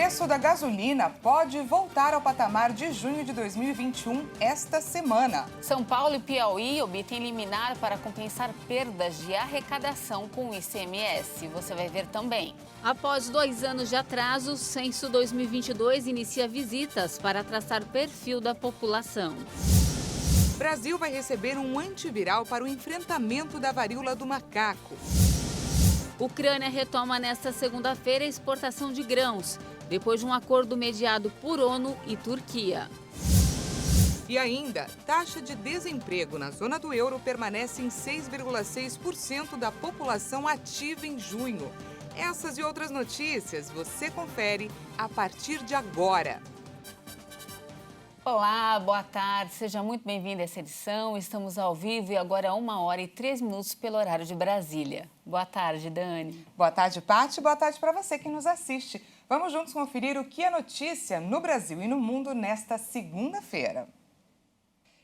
preço da gasolina pode voltar ao patamar de junho de 2021 esta semana. São Paulo e Piauí obtêm liminar para compensar perdas de arrecadação com o ICMS. Você vai ver também. Após 2 anos de atraso, o Censo 2022 inicia visitas para traçar perfil da população. Brasil vai receber um antiviral para o enfrentamento da varíola do macaco. Ucrânia retoma nesta segunda-feira a exportação de grãos, depois de um acordo mediado por ONU e Turquia. E ainda, taxa de desemprego na zona do euro permanece em 6,6% da população ativa em junho. Essas e outras notícias você confere a partir de agora. Olá, boa tarde, seja muito bem-vindo a essa edição. Estamos ao vivo e agora 1h03 pelo horário de Brasília. Boa tarde, Dani. Boa tarde, Paty. Boa tarde para você que nos assiste. Vamos juntos conferir o que é notícia no Brasil e no mundo nesta segunda-feira.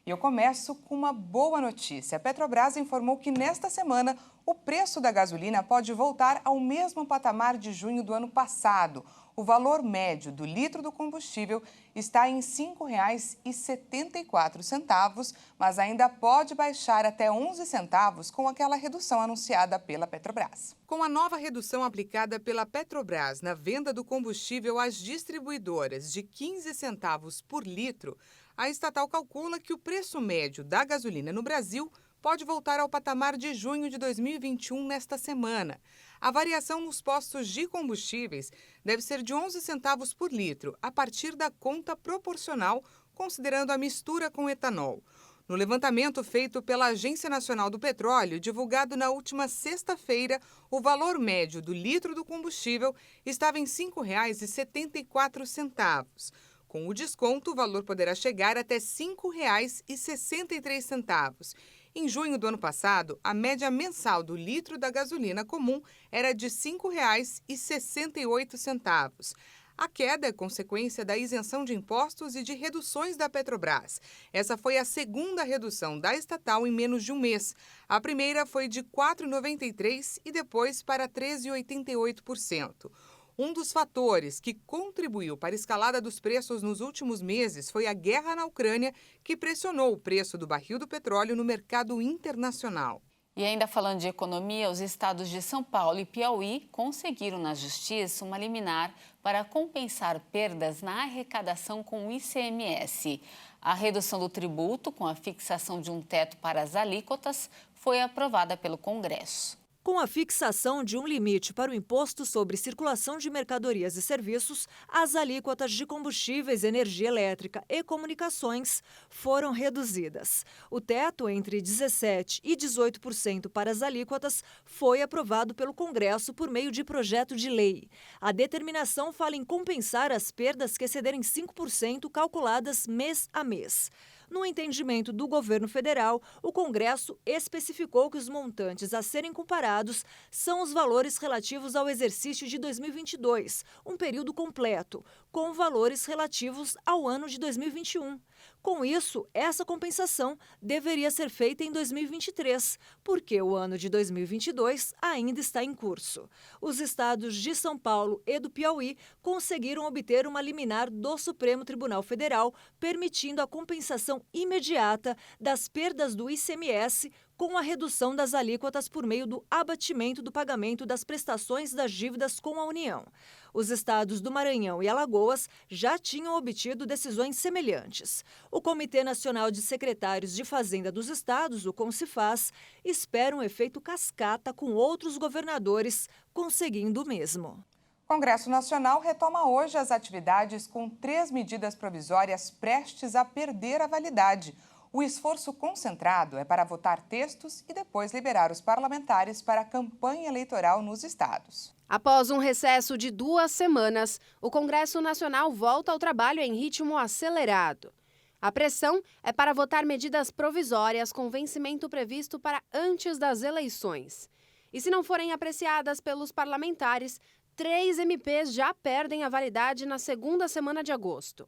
E eu começo com uma boa notícia. A Petrobras informou que nesta semana o preço da gasolina pode voltar ao mesmo patamar de junho do ano passado. O valor médio do litro do combustível está em R$ 5,74, mas ainda pode baixar até 11 centavos com aquela redução anunciada pela Petrobras. Com a nova redução aplicada pela Petrobras na venda do combustível às distribuidoras de 15 centavos por litro, a estatal calcula que o preço médio da gasolina no Brasil pode voltar ao patamar de junho de 2021 nesta semana. A variação nos postos de combustíveis deve ser de 11 centavos por litro, a partir da conta proporcional, considerando a mistura com etanol. No levantamento feito pela Agência Nacional do Petróleo, divulgado na última sexta-feira, o valor médio do litro do combustível estava em R$ 5,74. Com o desconto, o valor poderá chegar até R$ 5,63. Em junho do ano passado, a média mensal do litro da gasolina comum era de R$ 5,68. A queda é consequência da isenção de impostos e de reduções da Petrobras. Essa foi a segunda redução da estatal em menos de um mês. A primeira foi de 4,93% e depois para 13,88%. Um dos fatores que contribuiu para a escalada dos preços nos últimos meses foi a guerra na Ucrânia, que pressionou o preço do barril do petróleo no mercado internacional. E ainda falando de economia, os estados de São Paulo e Piauí conseguiram na Justiça uma liminar para compensar perdas na arrecadação com o ICMS. A redução do tributo, com a fixação de um teto para as alíquotas, foi aprovada pelo Congresso. Com a fixação de um limite para o imposto sobre circulação de mercadorias e serviços, as alíquotas de combustíveis, energia elétrica e comunicações foram reduzidas. O teto entre 17% e 18% para as alíquotas foi aprovado pelo Congresso por meio de projeto de lei. A determinação fala em compensar as perdas que excederem 5% calculadas mês a mês. No entendimento do governo federal, o Congresso especificou que os montantes a serem comparados são os valores relativos ao exercício de 2022, um período completo, com valores relativos ao ano de 2021. Com isso, essa compensação deveria ser feita em 2023, porque o ano de 2022 ainda está em curso. Os estados de São Paulo e do Piauí conseguiram obter uma liminar do Supremo Tribunal Federal, permitindo a compensação imediata das perdas do ICMS com a redução das alíquotas por meio do abatimento do pagamento das prestações das dívidas com a União. Os estados do Maranhão e Alagoas já tinham obtido decisões semelhantes. O Comitê Nacional de Secretários de Fazenda dos Estados, o CONCIFAZ, espera um efeito cascata com outros governadores conseguindo o mesmo. O Congresso Nacional retoma hoje as atividades com 3 medidas provisórias prestes a perder a validade. O esforço concentrado é para votar textos e depois liberar os parlamentares para a campanha eleitoral nos estados. Após um recesso de 2 semanas, o Congresso Nacional volta ao trabalho em ritmo acelerado. A pressão é para votar medidas provisórias com vencimento previsto para antes das eleições. E se não forem apreciadas pelos parlamentares, 3 MPs já perdem a validade na segunda semana de agosto.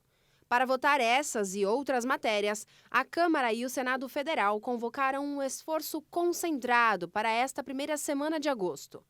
Para votar essas e outras matérias, a Câmara e o Senado Federal convocaram um esforço concentrado para esta primeira semana de agosto.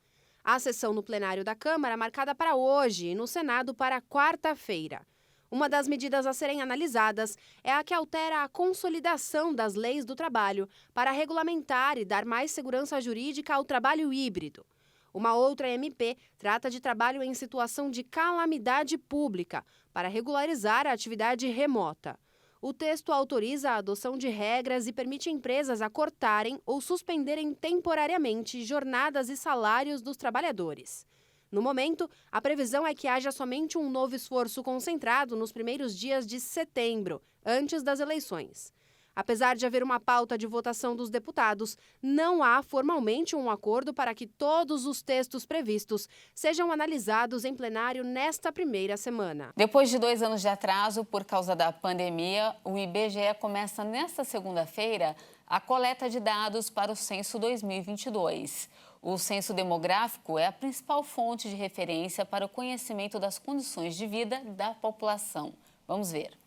A sessão no plenário da Câmara marcada para hoje e no Senado para quarta-feira. Uma das medidas a serem analisadas é a que altera a consolidação das leis do trabalho para regulamentar e dar mais segurança jurídica ao trabalho híbrido. Uma outra MP trata de trabalho em situação de calamidade pública para regularizar a atividade remota. O texto autoriza a adoção de regras e permite empresas acortarem ou suspenderem temporariamente jornadas e salários dos trabalhadores. No momento, a previsão é que haja somente um novo esforço concentrado nos primeiros dias de setembro, antes das eleições. Apesar de haver uma pauta de votação dos deputados, não há formalmente um acordo para que todos os textos previstos sejam analisados em plenário nesta primeira semana. Depois de 2 anos de atraso por causa da pandemia, o IBGE começa nesta segunda-feira a coleta de dados para o Censo 2022. O censo demográfico é a principal fonte de referência para o conhecimento das condições de vida da população. Vamos ver.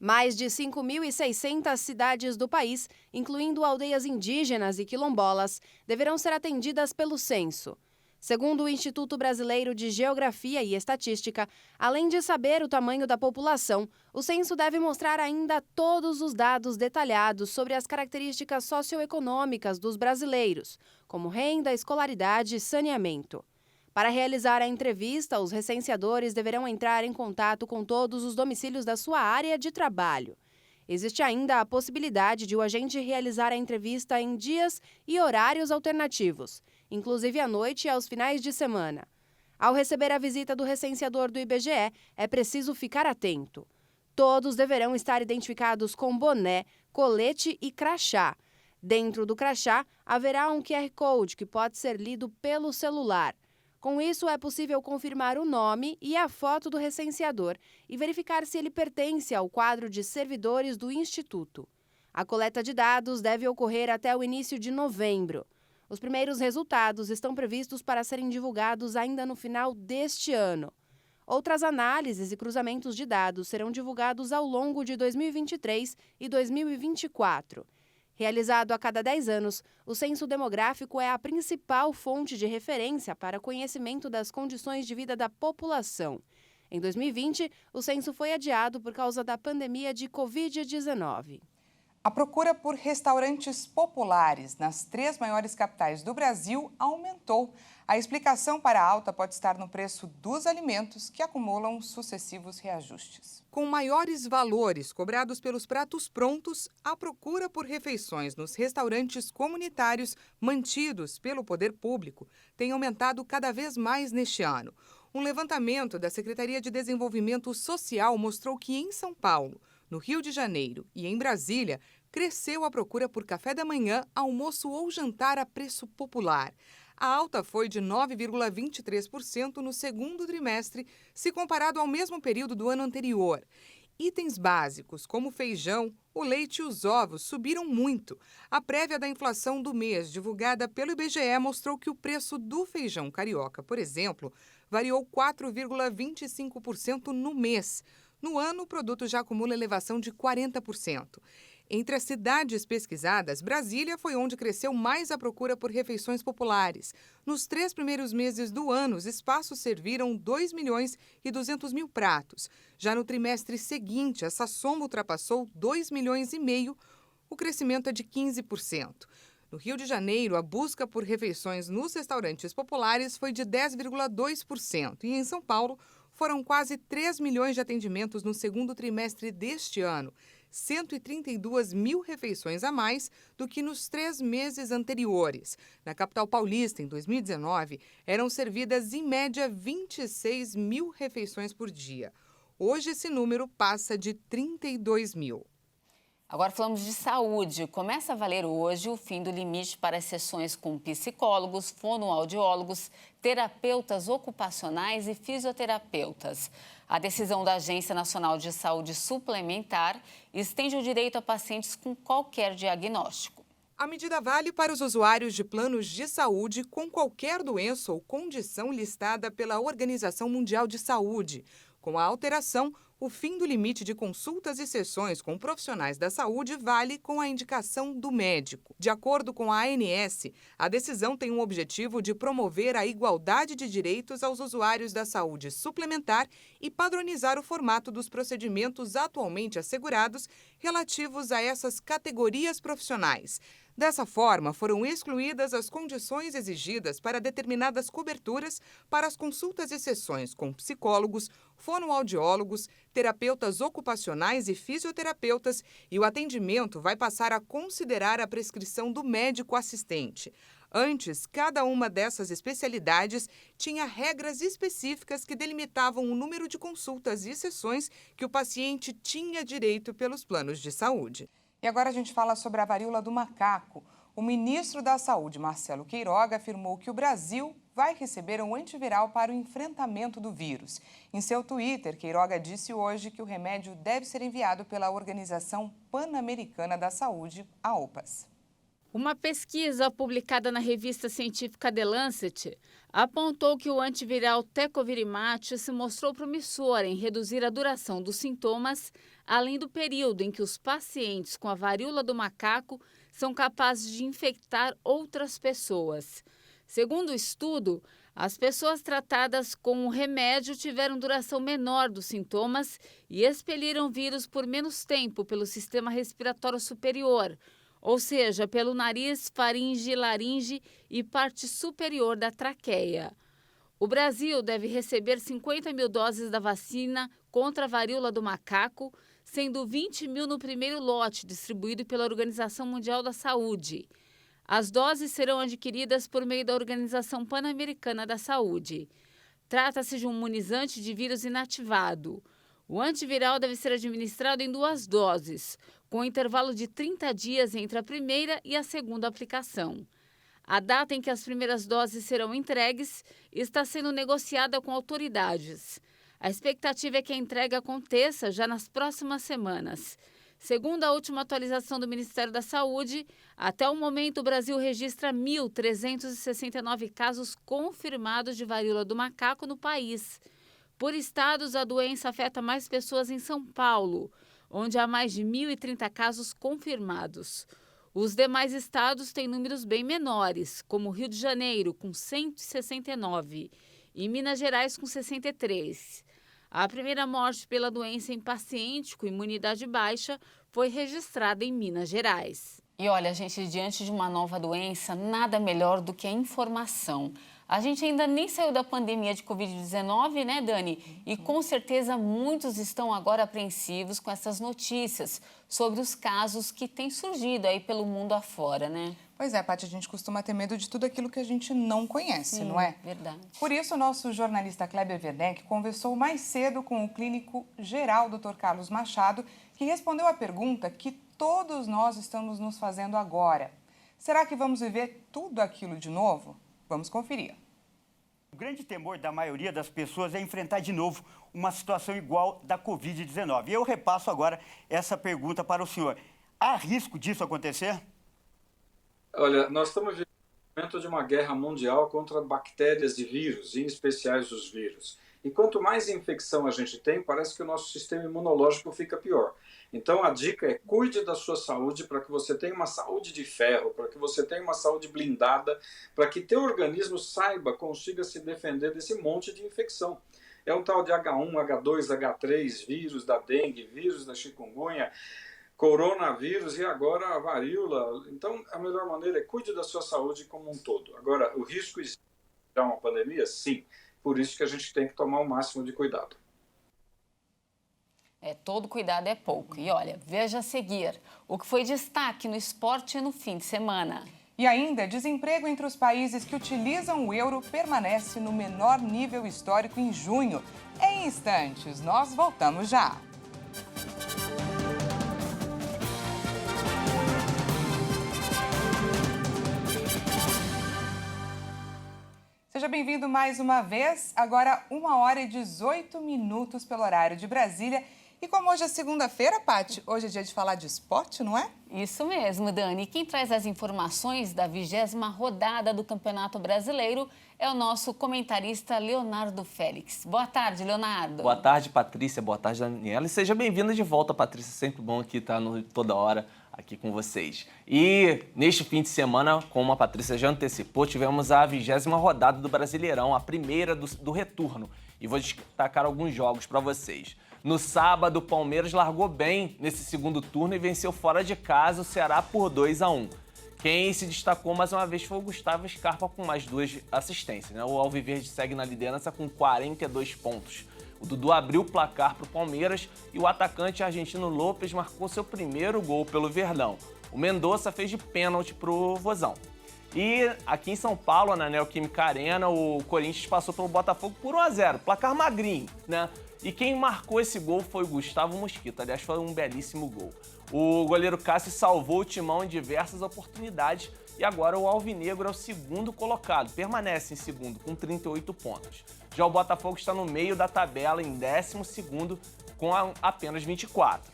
Mais de 5.600 cidades do país, incluindo aldeias indígenas e quilombolas, deverão ser atendidas pelo censo. Segundo o Instituto Brasileiro de Geografia e Estatística, além de saber o tamanho da população, o censo deve mostrar ainda todos os dados detalhados sobre as características socioeconômicas dos brasileiros, como renda, escolaridade e saneamento. Para realizar a entrevista, os recenseadores deverão entrar em contato com todos os domicílios da sua área de trabalho. Existe ainda a possibilidade de o agente realizar a entrevista em dias e horários alternativos, inclusive à noite e aos finais de semana. Ao receber a visita do recenseador do IBGE, é preciso ficar atento. Todos deverão estar identificados com boné, colete e crachá. Dentro do crachá, haverá um QR Code que pode ser lido pelo celular. Com isso, é possível confirmar o nome e a foto do recenseador e verificar se ele pertence ao quadro de servidores do Instituto. A coleta de dados deve ocorrer até o início de novembro. Os primeiros resultados estão previstos para serem divulgados ainda no final deste ano. Outras análises e cruzamentos de dados serão divulgados ao longo de 2023 e 2024. Realizado a cada 10 anos, o censo demográfico é a principal fonte de referência para conhecimento das condições de vida da população. Em 2020, o censo foi adiado por causa da pandemia de Covid-19. A procura por restaurantes populares nas 3 maiores capitais do Brasil aumentou. A explicação para a alta pode estar no preço dos alimentos, que acumulam sucessivos reajustes. Com maiores valores cobrados pelos pratos prontos, a procura por refeições nos restaurantes comunitários mantidos pelo poder público tem aumentado cada vez mais neste ano. Um levantamento da Secretaria de Desenvolvimento Social mostrou que em São Paulo, no Rio de Janeiro e em Brasília, cresceu a procura por café da manhã, almoço ou jantar a preço popular. A alta foi de 9,23% no segundo trimestre, se comparado ao mesmo período do ano anterior. Itens básicos, como o feijão, o leite e os ovos, subiram muito. A prévia da inflação do mês, divulgada pelo IBGE, mostrou que o preço do feijão carioca, por exemplo, variou 4,25% no mês. No ano, o produto já acumula elevação de 40%. Entre as cidades pesquisadas, Brasília foi onde cresceu mais a procura por refeições populares. Nos 3 primeiros meses do ano, os espaços serviram 2.200.000 pratos. Já no trimestre seguinte, essa soma ultrapassou 2,5 milhões, o crescimento é de 15%. No Rio de Janeiro, a busca por refeições nos restaurantes populares foi de 10,2%. E em São Paulo, foram quase 3 milhões de atendimentos no segundo trimestre deste ano, 132.000 refeições a mais do que nos 3 meses anteriores. Na capital paulista, em 2019, eram servidas em média 26.000 refeições por dia. Hoje, esse número passa de 32.000. Agora falamos de saúde. Começa a valer hoje o fim do limite para as sessões com psicólogos, fonoaudiólogos, terapeutas ocupacionais e fisioterapeutas. A decisão da Agência Nacional de Saúde Suplementar estende o direito a pacientes com qualquer diagnóstico. A medida vale para os usuários de planos de saúde com qualquer doença ou condição listada pela Organização Mundial de Saúde. Com a alteração, o fim do limite de consultas e sessões com profissionais da saúde vale com a indicação do médico. De acordo com a ANS, a decisão tem um objetivo de promover a igualdade de direitos aos usuários da saúde suplementar e padronizar o formato dos procedimentos atualmente assegurados relativos a essas categorias profissionais. Dessa forma, foram excluídas as condições exigidas para determinadas coberturas para as consultas e sessões com psicólogos, fonoaudiólogos, terapeutas ocupacionais e fisioterapeutas, e o atendimento vai passar a considerar a prescrição do médico assistente. Antes, cada uma dessas especialidades tinha regras específicas que delimitavam o número de consultas e sessões que o paciente tinha direito pelos planos de saúde. E agora a gente fala sobre a varíola do macaco. O ministro da Saúde, Marcelo Queiroga, afirmou que o Brasil vai receber um antiviral para o enfrentamento do vírus. Em seu Twitter, Queiroga disse hoje que o remédio deve ser enviado pela Organização Pan-Americana da Saúde, a OPAS. Uma pesquisa publicada na revista científica The Lancet apontou que o antiviral Tecovirimat se mostrou promissor em reduzir a duração dos sintomas, além do período em que os pacientes com a varíola do macaco são capazes de infectar outras pessoas. Segundo o estudo, as pessoas tratadas com o remédio tiveram duração menor dos sintomas e expeliram vírus por menos tempo pelo sistema respiratório superior, ou seja, pelo nariz, faringe, laringe e parte superior da traqueia. O Brasil deve receber 50 mil doses da vacina contra a varíola do macaco, sendo 20 mil no primeiro lote distribuído pela Organização Mundial da Saúde. As doses serão adquiridas por meio da Organização Pan-Americana da Saúde. Trata-se de um imunizante de vírus inativado. O antiviral deve ser administrado em 2 doses, com intervalo de 30 dias entre a primeira e a segunda aplicação. A data em que as primeiras doses serão entregues está sendo negociada com autoridades. A expectativa é que a entrega aconteça já nas próximas semanas. Segundo a última atualização do Ministério da Saúde, até o momento o Brasil registra 1.369 casos confirmados de varíola do macaco no país. Por estados, a doença afeta mais pessoas em São Paulo, onde há mais de 1.030 casos confirmados. Os demais estados têm números bem menores, como Rio de Janeiro, com 169, e Minas Gerais, com 63. A primeira morte pela doença em paciente com imunidade baixa foi registrada em Minas Gerais. E olha, gente, diante de uma nova doença, nada melhor do que a informação. A gente ainda nem saiu da pandemia de Covid-19, né, Dani? E com certeza muitos estão agora apreensivos com essas notícias sobre os casos que têm surgido aí pelo mundo afora, né? Pois é, Paty, a gente costuma ter medo de tudo aquilo que a gente não conhece, Sim, não é? Verdade. Por isso, o nosso jornalista Kleber Werneck conversou mais cedo com o clínico geral, Dr. Carlos Machado, que respondeu a pergunta que todos nós estamos nos fazendo agora. Será que vamos viver tudo aquilo de novo? Vamos conferir. O grande temor da maioria das pessoas é enfrentar de novo uma situação igual da Covid-19. E eu repasso agora essa pergunta para o senhor. Há risco disso acontecer? Olha, nós estamos vivendo o momento de uma guerra mundial contra bactérias e vírus, em especiais os vírus. E quanto mais infecção a gente tem, parece que o nosso sistema imunológico fica pior. Então a dica é: cuide da sua saúde para que você tenha uma saúde de ferro, para que você tenha uma saúde blindada, para que teu organismo consiga se defender desse monte de infecção. É um tal de H1, H2, H3, vírus da dengue, vírus da chikungunya, coronavírus e agora a varíola. Então a melhor maneira é cuide da sua saúde como um todo. Agora, o risco de uma pandemia? Sim. Por isso que a gente tem que tomar o máximo de cuidado. Todo cuidado é pouco. E olha, veja a seguir o que foi destaque no esporte no fim de semana. E ainda, desemprego entre os países que utilizam o euro permanece no menor nível histórico em junho. Em instantes, nós voltamos já. Seja bem-vindo mais uma vez. Agora, 1h18 pelo horário de Brasília. E como hoje é segunda-feira, Paty, hoje é dia de falar de esporte, não é? Isso mesmo, Dani. Quem traz as informações da 20ª rodada do Campeonato Brasileiro é o nosso comentarista Leonardo Félix. Boa tarde, Leonardo. Boa tarde, Patrícia. Boa tarde, Daniela. E seja bem-vinda de volta, Patrícia. Sempre bom aqui estar toda hora aqui com vocês. E neste fim de semana, como a Patrícia já antecipou, tivemos a 20ª rodada do Brasileirão, a primeira do retorno. E vou destacar alguns jogos para vocês. No sábado, o Palmeiras largou bem nesse segundo turno e venceu fora de casa o Ceará por 2-1. Quem se destacou mais uma vez foi o Gustavo Scarpa com mais 2 assistências, né? O Alviverde segue na liderança com 42 pontos. O Dudu abriu o placar para o Palmeiras e o atacante argentino Lopes marcou seu primeiro gol pelo Verdão. O Mendonça fez de pênalti para o Vozão. E aqui em São Paulo, na Neoquímica Arena, o Corinthians passou pelo Botafogo por 1-0, placar magrinho, né? E quem marcou esse gol foi o Gustavo Mosquito. Aliás, foi um belíssimo gol. O goleiro Cássio salvou o Timão em diversas oportunidades e agora o Alvinegro é o segundo colocado. Permanece em segundo com 38 pontos. Já o Botafogo está no meio da tabela em 12º com apenas 24.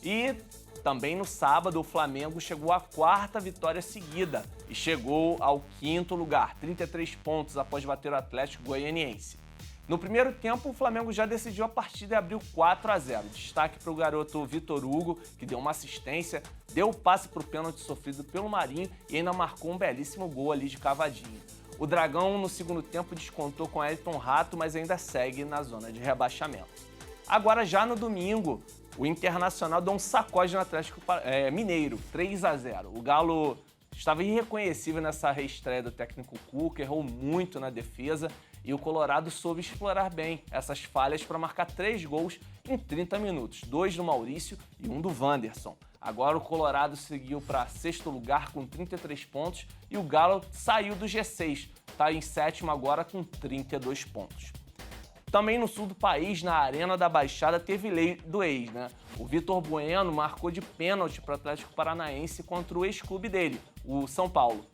E também no sábado o Flamengo chegou à 4ª vitória seguida e chegou ao 5º lugar, 33 pontos após bater o Atlético Goianiense. No primeiro tempo, o Flamengo já decidiu a partida e abriu 4-0. Destaque para o garoto Vitor Hugo, que deu uma assistência, deu o passe para o pênalti sofrido pelo Marinho e ainda marcou um belíssimo gol ali de cavadinho. O Dragão, no segundo tempo, descontou com Elton Rato, mas ainda segue na zona de rebaixamento. Agora, já no domingo, o Internacional deu um sacode no Atlético Mineiro, 3-0. O Galo estava irreconhecível nessa reestreia do técnico Cuca, errou muito na defesa e o Colorado soube explorar bem essas falhas para marcar 3 gols em 30 minutos, 2 do Maurício e 1 do Wanderson. Agora o Colorado seguiu para 6º lugar com 33 pontos e o Galo saiu do G6, está em 7º agora com 32 pontos. Também no sul do país, na Arena da Baixada, teve lei do ex, né? O Vitor Bueno marcou de pênalti para o Atlético Paranaense contra o ex-clube dele, o São Paulo.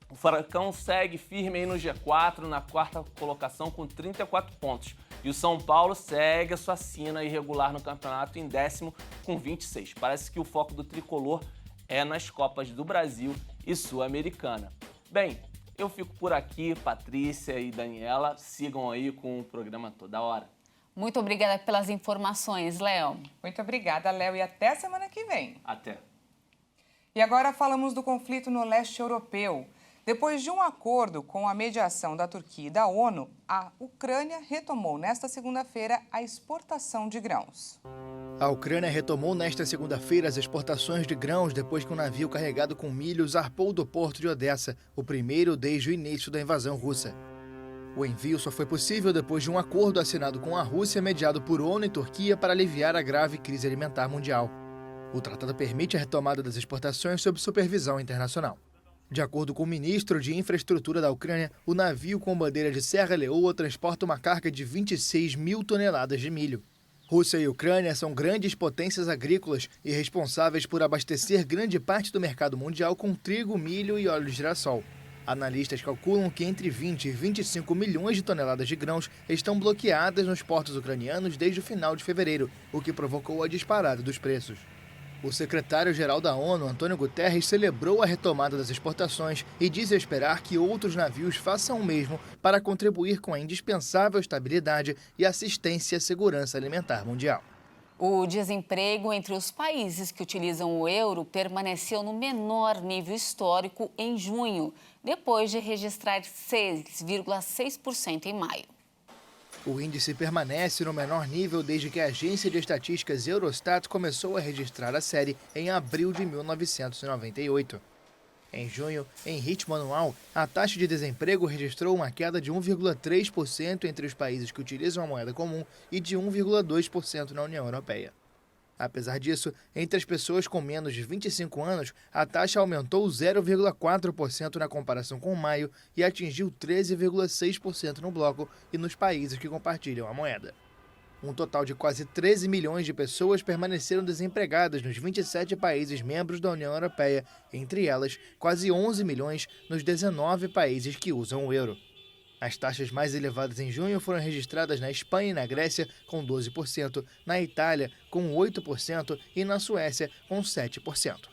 O Furacão segue firme aí no G4, na 4ª colocação com 34 pontos. E o São Paulo segue a sua sina irregular no campeonato em 10º com 26. Parece que o foco do tricolor é nas Copas do Brasil e Sul-Americana. Bem, eu fico por aqui, Patrícia e Daniela. Sigam aí com o programa toda hora. Muito obrigada pelas informações, Léo. Muito obrigada, Léo, e até semana que vem. Até. E agora falamos do conflito no leste europeu. Depois de um acordo com a mediação da Turquia e da ONU, a Ucrânia retomou nesta segunda-feira a exportação de grãos. A Ucrânia retomou nesta segunda-feira as exportações de grãos depois que um navio carregado com milho zarpou do porto de Odessa, o primeiro desde o início da invasão russa. O envio só foi possível depois de um acordo assinado com a Rússia mediado por ONU e Turquia para aliviar a grave crise alimentar mundial. O tratado permite a retomada das exportações sob supervisão internacional. De acordo com o ministro de Infraestrutura da Ucrânia, o navio com bandeira de Serra Leoa transporta uma carga de 26 mil toneladas de milho. Rússia e Ucrânia são grandes potências agrícolas e responsáveis por abastecer grande parte do mercado mundial com trigo, milho e óleo de girassol. Analistas calculam que entre 20 e 25 milhões de toneladas de grãos estão bloqueadas nos portos ucranianos desde o final de fevereiro, o que provocou a disparada dos preços. O secretário-geral da ONU, Antônio Guterres, celebrou a retomada das exportações e diz esperar que outros navios façam o mesmo para contribuir com a indispensável estabilidade e assistência à segurança alimentar mundial. O desemprego entre os países que utilizam o euro permaneceu no menor nível histórico em junho, depois de registrar 6,6% em maio. O índice permanece no menor nível desde que a agência de estatísticas Eurostat começou a registrar a série em abril de 1998. Em junho, em ritmo anual, a taxa de desemprego registrou uma queda de 1,3% entre os países que utilizam a moeda comum e de 1,2% na União Europeia. Apesar disso, entre as pessoas com menos de 25 anos, a taxa aumentou 0,4% na comparação com maio e atingiu 13,6% no bloco e nos países que compartilham a moeda. Um total de quase 13 milhões de pessoas permaneceram desempregadas nos 27 países membros da União Europeia, entre elas, quase 11 milhões nos 19 países que usam o euro. As taxas mais elevadas em junho foram registradas na Espanha e na Grécia, com 12%, na Itália, com 8% e na Suécia, com 7%.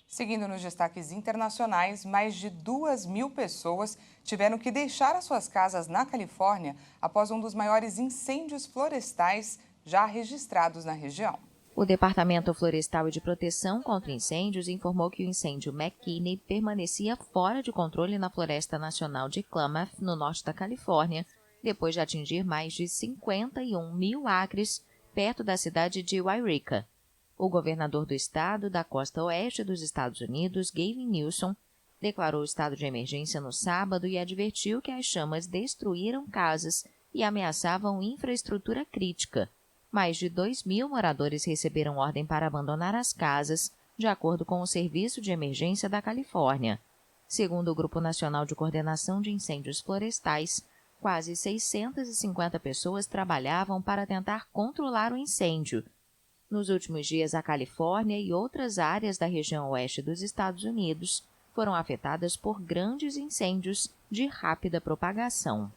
Seguindo nos destaques internacionais, mais de 2.000 pessoas tiveram que deixar as suas casas na Califórnia após um dos maiores incêndios florestais já registrados na região. O Departamento Florestal e de Proteção contra Incêndios informou que o incêndio McKinney permanecia fora de controle na Floresta Nacional de Klamath, no norte da Califórnia, depois de atingir mais de 51.000 acres perto da cidade de Wairika. O governador do estado da costa oeste dos Estados Unidos, Gavin Newsom, declarou estado de emergência no sábado e advertiu que as chamas destruíram casas e ameaçavam infraestrutura crítica. Mais de 2.000 moradores receberam ordem para abandonar as casas, de acordo com o Serviço de Emergência da Califórnia. Segundo o Grupo Nacional de Coordenação de Incêndios Florestais, quase 650 pessoas trabalhavam para tentar controlar o incêndio. Nos últimos dias, a Califórnia e outras áreas da região oeste dos Estados Unidos foram afetadas por grandes incêndios de rápida propagação.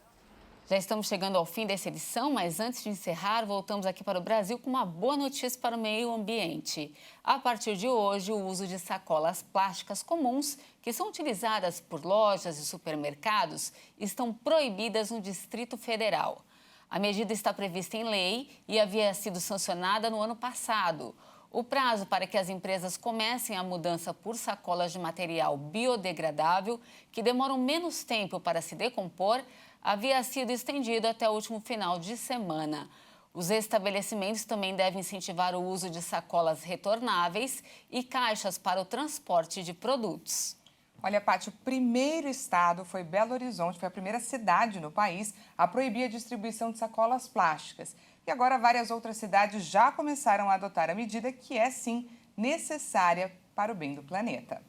Já estamos chegando ao fim dessa edição, mas antes de encerrar, voltamos aqui para o Brasil com uma boa notícia para o meio ambiente. A partir de hoje, o uso de sacolas plásticas comuns, que são utilizadas por lojas e supermercados, estão proibidas no Distrito Federal. A medida está prevista em lei e havia sido sancionada no ano passado. O prazo para que as empresas comecem a mudança por sacolas de material biodegradável, que demoram menos tempo para se decompor, havia sido estendido até o último final de semana. Os estabelecimentos também devem incentivar o uso de sacolas retornáveis e caixas para o transporte de produtos. Olha, Paty, o primeiro estado foi Belo Horizonte, foi a primeira cidade no país a proibir a distribuição de sacolas plásticas. E agora várias outras cidades já começaram a adotar a medida que é, sim, necessária para o bem do planeta.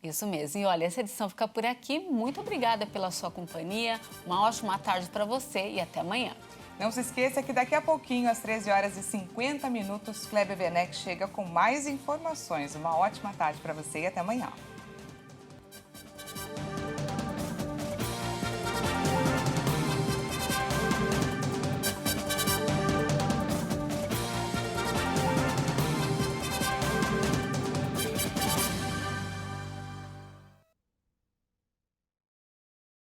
Isso mesmo. E olha, essa edição fica por aqui. Muito obrigada pela sua companhia. Uma ótima tarde para você e até amanhã. Não se esqueça que daqui a pouquinho, às 13h50, Kleber Werneck chega com mais informações. Uma ótima tarde para você e até amanhã.